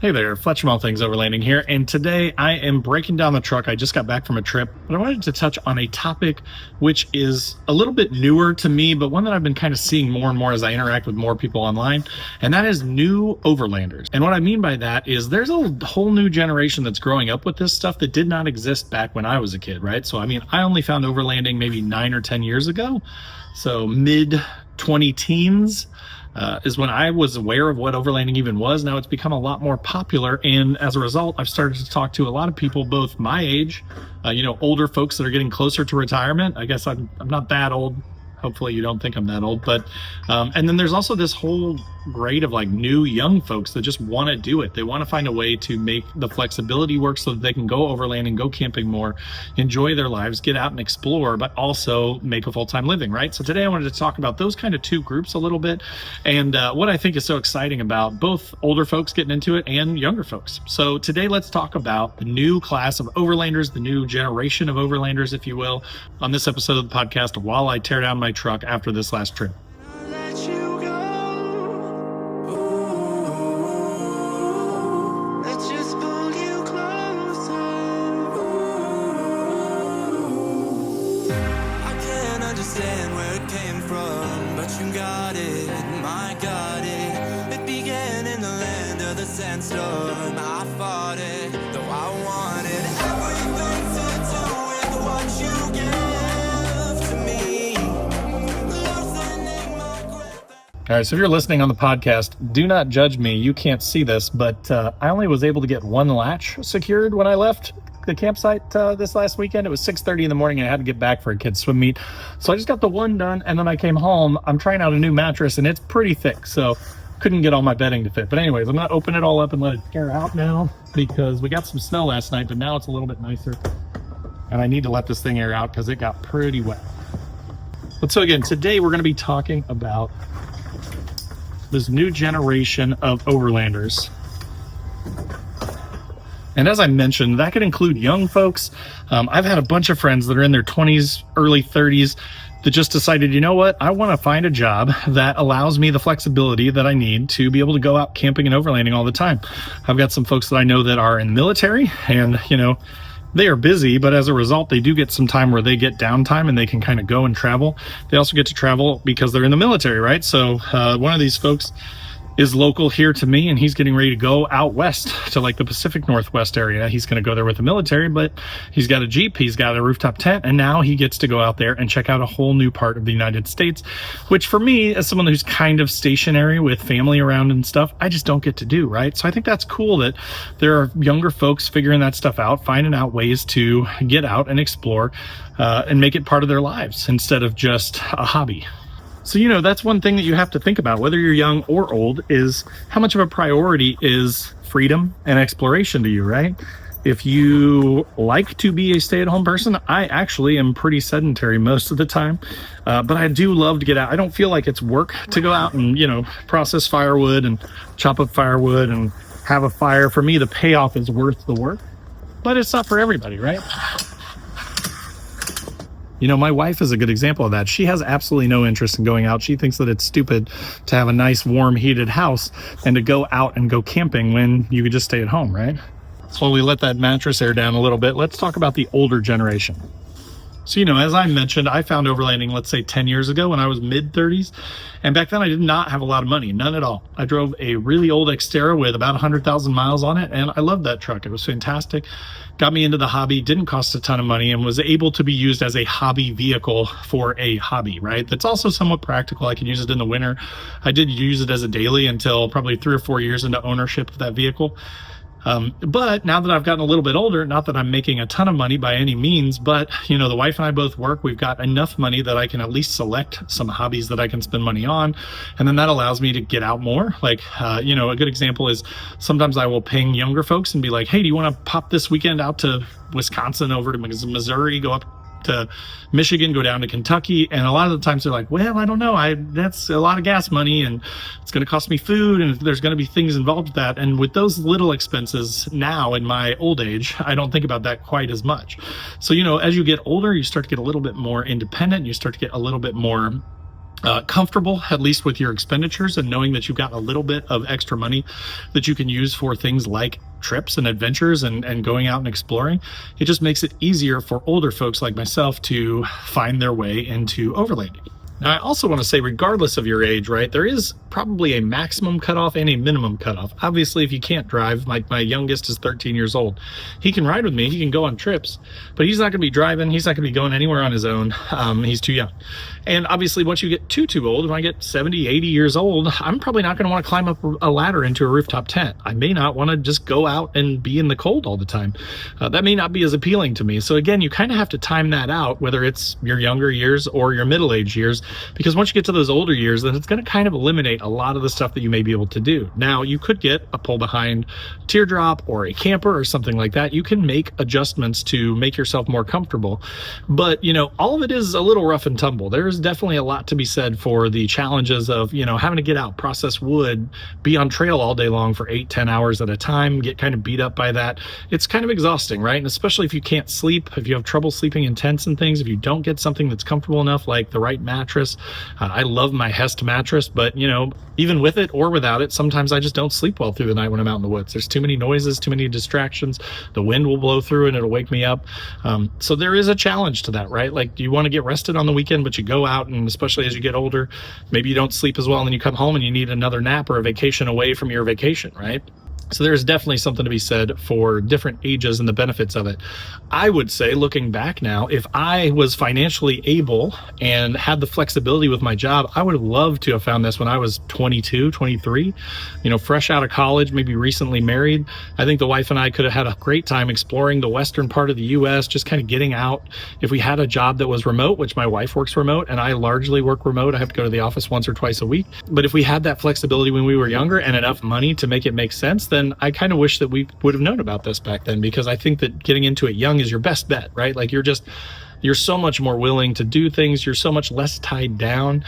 Hey there, Fletch from All Things Overlanding here, and today I am breaking down the truck. I just got back from a trip, but I wanted to touch on a topic which is a little bit newer to me, but one that I've been kind of seeing more and more as I interact with more people online, and that is new overlanders. And what I mean by that is there's a whole new generation that's growing up with this stuff that did not exist back when I was a kid, right? So, I mean, I only found overlanding maybe 9 or 10 years ago, so mid-20 teens. Is when I was aware of what overlanding even was. Now it's become a lot more popular, and as a result, I've started to talk to a lot of people, both my age, older folks that are getting closer to retirement. I guess I'm not that old. Hopefully you don't think I'm that old, but and then there's also this whole grade of like new young folks that just want to do it. They want to find a way to make the flexibility work so that they can go overlanding, go camping more, enjoy their lives, get out and explore, but also make a full-time living, right? So today I wanted to talk about those kind of two groups a little bit, and what I think is so exciting about both older folks getting into it and younger folks. So today let's talk about the new class of overlanders, the new generation of overlanders, if you will, on this episode of the podcast while I tear down my truck after this last trip. Understand where it came from, but you got it, my got it. It began in the land of the sandstorm. I fought it, though I wanted everything to do with what you give to me. Loosening my grip. All right, so if you're listening on the podcast, do not judge me. You can't see this, but I only was able to get one latch secured when I left the campsite this last weekend. It was 6:30 in the morning and I had to get back for a kid's swim meet. So I just got the one done, and then I came home. I'm trying out a new mattress and it's pretty thick, so couldn't get all my bedding to fit. But anyways, I'm gonna open it all up and let it air out now because we got some snow last night, but now it's a little bit nicer. And I need to let this thing air out because it got pretty wet. But so again, today we're gonna be talking about this new generation of overlanders. And as I mentioned, that could include young folks. I've had a bunch of friends that are in their 20s, early 30s that just decided, you know what, I want to find a job that allows me the flexibility that I need to be able to go out camping and overlanding all the time. I've got some folks that I know that are in the military, and, they are busy, but as a result, they do get some time where they get downtime and they can kind of go and travel. They also get to travel because they're in the military, right? So one of these folks is local here to me, and he's getting ready to go out west to like the Pacific Northwest area. He's going to go there with the military, but he's got a Jeep, he's got a rooftop tent, and now he gets to go out there and check out a whole new part of the United States, which for me, as someone who's kind of stationary with family around and stuff, I just don't get to do, right? So I think that's cool that there are younger folks figuring that stuff out, finding out ways to get out and explore and make it part of their lives instead of just a hobby. So, that's one thing that you have to think about, whether you're young or old, is how much of a priority is freedom and exploration to you, right? If you like to be a stay-at-home person, I actually am pretty sedentary most of the time, but I do love to get out. I don't feel like it's work to go out and, process firewood and chop up firewood and have a fire. For me, the payoff is worth the work, but it's not for everybody, right? My wife is a good example of that. She has absolutely no interest in going out. She thinks that it's stupid to have a nice, warm, heated house and to go out and go camping when you could just stay at home, right? So while we let that mattress air down a little bit, let's talk about the older generation. So, as I mentioned, I found overlanding, let's say 10 years ago when I was mid-30s. And back then I did not have a lot of money, none at all. I drove a really old Xterra with about 100,000 miles on it, and I loved that truck. It was fantastic. Got me into the hobby, didn't cost a ton of money, and was able to be used as a hobby vehicle for a hobby, right? That's also somewhat practical. I could use it in the winter. I did use it as a daily until probably 3 or 4 years into ownership of that vehicle. But now that I've gotten a little bit older, not that I'm making a ton of money by any means, but, the wife and I both work. We've got enough money that I can at least select some hobbies that I can spend money on. And then that allows me to get out more. Like, a good example is sometimes I will ping younger folks and be like, hey, do you want to pop this weekend out to Wisconsin, over to Missouri, go up to Michigan, go down to Kentucky? And a lot of the times they're like, well, I don't know, that's a lot of gas money and it's going to cost me food and there's going to be things involved with that. And with those little expenses now in my old age, I don't think about that quite as much. So, as you get older, you start to get a little bit more independent, you start to get a little bit more comfortable, at least with your expenditures, and knowing that you've got a little bit of extra money that you can use for things like trips and adventures and going out and exploring. It just makes it easier for older folks like myself to find their way into overlanding. Now, I also want to say, regardless of your age, right, there is probably a maximum cutoff and a minimum cutoff. Obviously, if you can't drive, my youngest is 13 years old. He can ride with me, he can go on trips, but he's not going to be driving, he's not going to be going anywhere on his own. He's too young. And obviously, once you get too old, when I get 70, 80 years old, I'm probably not going to want to climb up a ladder into a rooftop tent. I may not want to just go out and be in the cold all the time. That may not be as appealing to me. So again, you kind of have to time that out, whether it's your younger years or your middle-aged years, because once you get to those older years, then it's going to kind of eliminate a lot of the stuff that you may be able to do. Now, you could get a pull-behind teardrop or a camper or something like that. You can make adjustments to make yourself more comfortable. But, all of it is a little rough and tumble. There's definitely a lot to be said for the challenges of, having to get out, process wood, be on trail all day long for 8-10 hours at a time, get kind of beat up by that. It's kind of exhausting, right? And especially if you can't sleep, if you have trouble sleeping in tents and things, if you don't get something that's comfortable enough, like the right mattress. I love my Hest mattress, but even with it or without it, sometimes I just don't sleep well through the night when I'm out in the woods. There's too many noises, too many distractions. The wind will blow through and it'll wake me up. So there is a challenge to that, right? Like, you want to get rested on the weekend, but you go out, and especially as you get older, maybe you don't sleep as well, and then you come home and you need another nap or a vacation away from your vacation, right? So there's definitely something to be said for different ages and the benefits of it. I would say, looking back now, if I was financially able and had the flexibility with my job, I would have loved to have found this when I was 22, 23, fresh out of college, maybe recently married. I think the wife and I could have had a great time exploring the western part of the US, just kind of getting out. If we had a job that was remote, which my wife works remote and I largely work remote, I have to go to the office once or twice a week. But if we had that flexibility when we were younger and enough money to make it make sense, then I kind of wish that we would have known about this back then, because I think that getting into it young is your best bet, right? Like, you're so much more willing to do things. You're so much less tied down.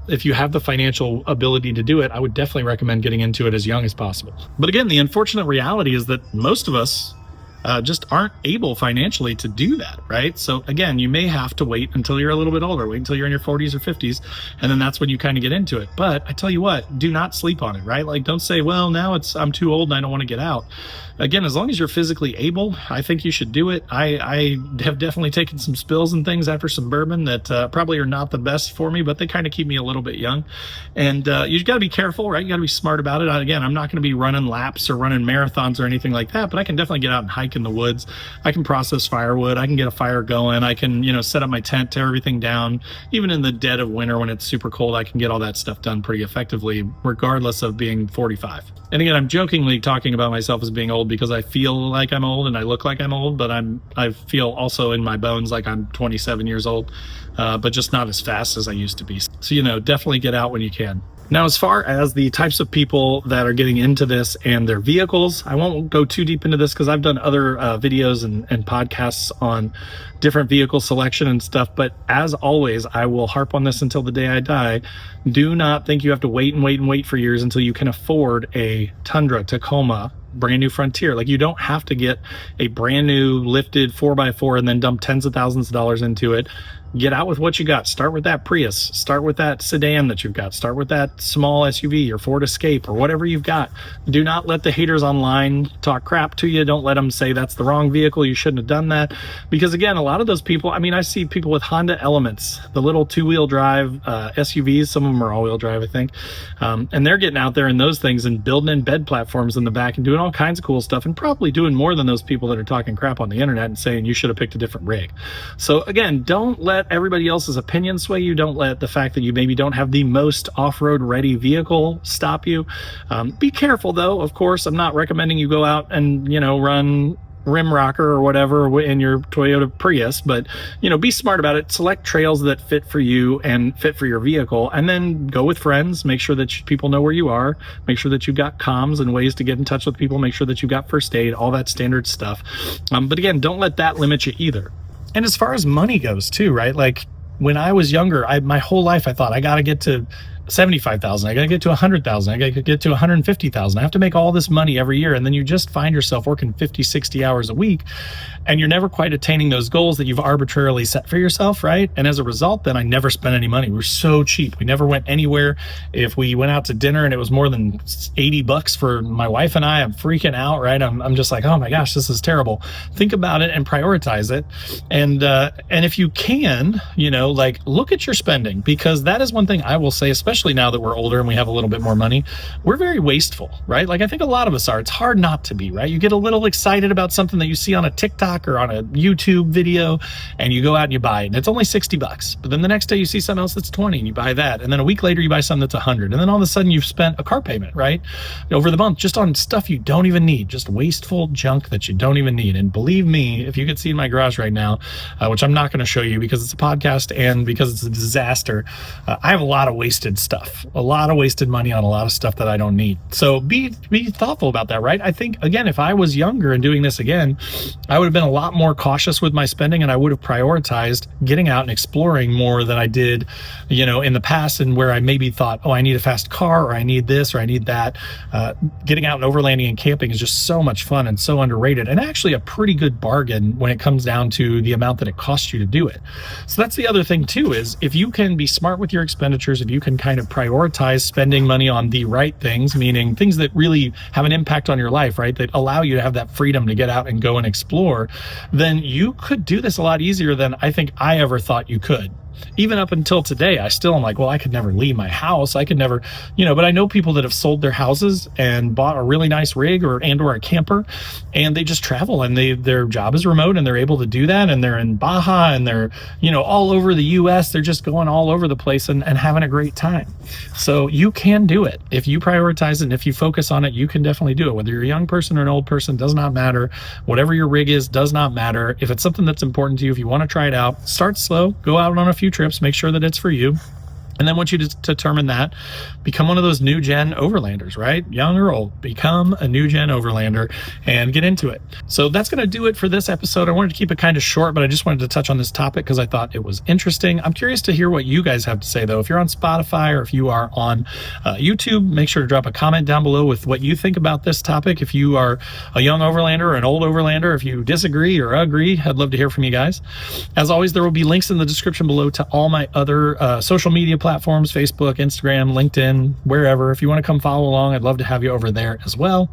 If you have the financial ability to do it, I would definitely recommend getting into it as young as possible. But again, the unfortunate reality is that most of us just aren't able financially to do that, right? So again, you may have to wait until you're a little bit older, wait until you're in your 40s or 50s, and then that's when you kind of get into it. But I tell you what, do not sleep on it, right? Like, don't say, well, now I'm too old and I don't want to get out. Again, as long as you're physically able, I think you should do it. I have definitely taken some spills and things after some bourbon that probably are not the best for me, but they kind of keep me a little bit young. And you've got to be careful, right? You got to be smart about it. Again, I'm not going to be running laps or running marathons or anything like that, but I can definitely get out and hike in the woods. I can process firewood. I can get a fire going. I can, set up my tent, tear everything down. Even in the dead of winter when it's super cold, I can get all that stuff done pretty effectively, regardless of being 45. And again, I'm jokingly talking about myself as being old because I feel like I'm old and I look like I'm old, but I feel also in my bones like I'm 27 years old, but just not as fast as I used to be. So, definitely get out when you can. Now, as far as the types of people that are getting into this and their vehicles, I won't go too deep into this because I've done other videos and podcasts on different vehicle selection and stuff. But as always, I will harp on this until the day I die. Do not think you have to wait for years until you can afford a Tundra, Tacoma, brand new Frontier. Like, you don't have to get a brand new lifted 4x4 and then dump tens of thousands of dollars into it. Get out with what you got. Start with that Prius. Start with that sedan that you've got. Start with that small SUV or Ford Escape or whatever you've got. Do not let the haters online talk crap to you. Don't let them say that's the wrong vehicle. You shouldn't have done that. Because again, a lot of those people, I see people with Honda Elements, the little 2-wheel drive SUVs. Some of them are all-wheel drive, I think. And they're getting out there in those things and building in bed platforms in the back and doing all kinds of cool stuff, and probably doing more than those people that are talking crap on the internet and saying you should have picked a different rig. So again, don't let everybody else's opinion sway you. Don't let the fact that you maybe don't have the most off-road ready vehicle stop you. Be careful though. Of course, I'm not recommending you go out and run rim rocker or whatever in your Toyota Prius, but be smart about it. Select trails that fit for you and fit for your vehicle, and then go with friends. Make sure that people know where you are. Make sure that you've got comms and ways to get in touch with people. Make sure that you've got first aid, all that standard stuff. But again, don't let that limit you either. And as far as money goes too, right? Like, when I was younger, my whole life I thought I got to get to $75,000. I got to get to $100,000. I got to get to $150,000. I have to make all this money every year. And then you just find yourself working 50, 60 hours a week, and you're never quite attaining those goals that you've arbitrarily set for yourself, right? And as a result, then I never spent any money. We're so cheap. We never went anywhere. If we went out to dinner and it was more than $80 for my wife and I, I'm freaking out, right? I'm just like, oh my gosh, this is terrible. Think about it and prioritize it. And if you can, like, look at your spending, because that is one thing I will say, especially now that we're older and we have a little bit more money, we're very wasteful, right? Like, I think a lot of us are. It's hard not to be, right? You get a little excited about something that you see on a TikTok or on a YouTube video, and you go out and you buy it, and it's only $60. But then the next day you see something else that's 20 and you buy that. And then a week later you buy something that's 100. And then all of a sudden you've spent a car payment, right, over the month just on stuff you don't even need, just wasteful junk that you don't even need. And believe me, if you could see in my garage right now, which I'm not going to show you because it's a podcast and because it's a disaster, I have a lot of wasted stuff, a lot of wasted money on a lot of stuff that I don't need. So be thoughtful about that, right? I think, again, if I was younger and doing this again, I would have been a lot more cautious with my spending, and I would have prioritized getting out and exploring more than I did, in the past, and where I maybe thought, oh, I need a fast car, or I need this, or I need that. Getting out and overlanding and camping is just so much fun and so underrated, and actually a pretty good bargain when it comes down to the amount that it costs you to do it. So that's the other thing too, is if you can be smart with your expenditures, if you can kind of prioritize spending money on the right things, meaning things that really have an impact on your life, right, that allow you to have that freedom to get out and go and explore, then you could do this a lot easier than I think I ever thought you could. Even up until today, I still am like, well, I could never leave my house. I could never, but I know people that have sold their houses and bought a really nice rig or a camper, and they just travel, and their job is remote, and they're able to do that, and they're in Baja, and they're, all over the US. They're just going all over the place and having a great time. So you can do it. If you prioritize it and if you focus on it, you can definitely do it. Whether you're a young person or an old person, does not matter. Whatever your rig is, does not matter. If it's something that's important to you, if you want to try it out, start slow, go out on a few trips, make sure that it's for you. And then once you determine that, become one of those new gen overlanders, right? Young or old, become a new gen overlander and get into it. So that's going to do it for this episode. I wanted to keep it kind of short, but I just wanted to touch on this topic because I thought it was interesting. I'm curious to hear what you guys have to say, though. If you're on Spotify or if you are on YouTube, make sure to drop a comment down below with what you think about this topic. If you are a young overlander or an old overlander, if you disagree or agree, I'd love to hear from you guys. As always, there will be links in the description below to all my other social media platforms, Facebook, Instagram, LinkedIn, wherever. If you want to come follow along, I'd love to have you over there as well.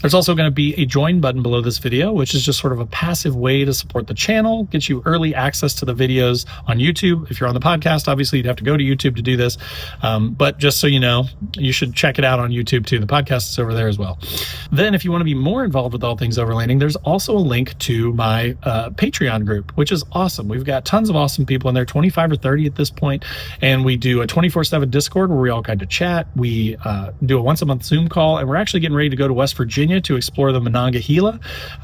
There's also going to be a join button below this video, which is just sort of a passive way to support the channel, get you early access to the videos on YouTube. If you're on the podcast, obviously you'd have to go to YouTube to do this. But just so you know, you should check it out on YouTube too. The podcast is over there as well. Then if you want to be more involved with all things overlanding, there's also a link to my Patreon group, which is awesome. We've got tons of awesome people in there, 25 or 30 at this point, and we do a 24/7 Discord where we all kind of chat. We do a once a month Zoom call, and we're actually getting ready to go to West Virginia to explore the Monongahela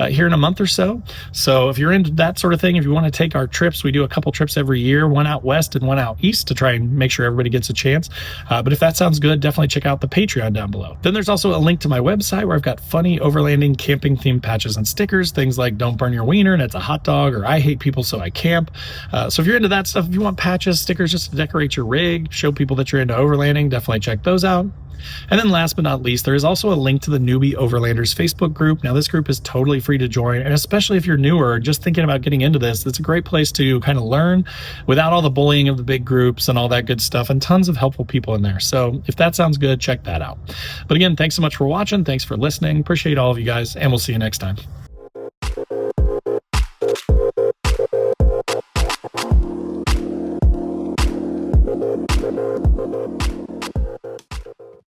here in a month or so. So if you're into that sort of thing, if you want to take our trips, we do a couple trips every year, one out west and one out east to try and make sure everybody gets a chance. But if that sounds good, definitely check out the Patreon down below. Then there's also a link to my website where I've got funny overlanding camping themed patches and stickers, things like don't burn your wiener and it's a hot dog, or I hate people so I camp. So if you're into that stuff, if you want patches, stickers just to decorate your rig, show people that you're into overlanding, definitely check those out. And then last but not least, there is also a link to the Newbie Overlanders Facebook group. Now, this group is totally free to join, and especially if you're newer or just thinking about getting into this, it's a great place to kind of learn without all the bullying of the big groups and all that good stuff, and tons of helpful people in there. So if that sounds good, check that out. But again, thanks so much for watching. Thanks for listening. Appreciate all of you guys, and we'll see you next time.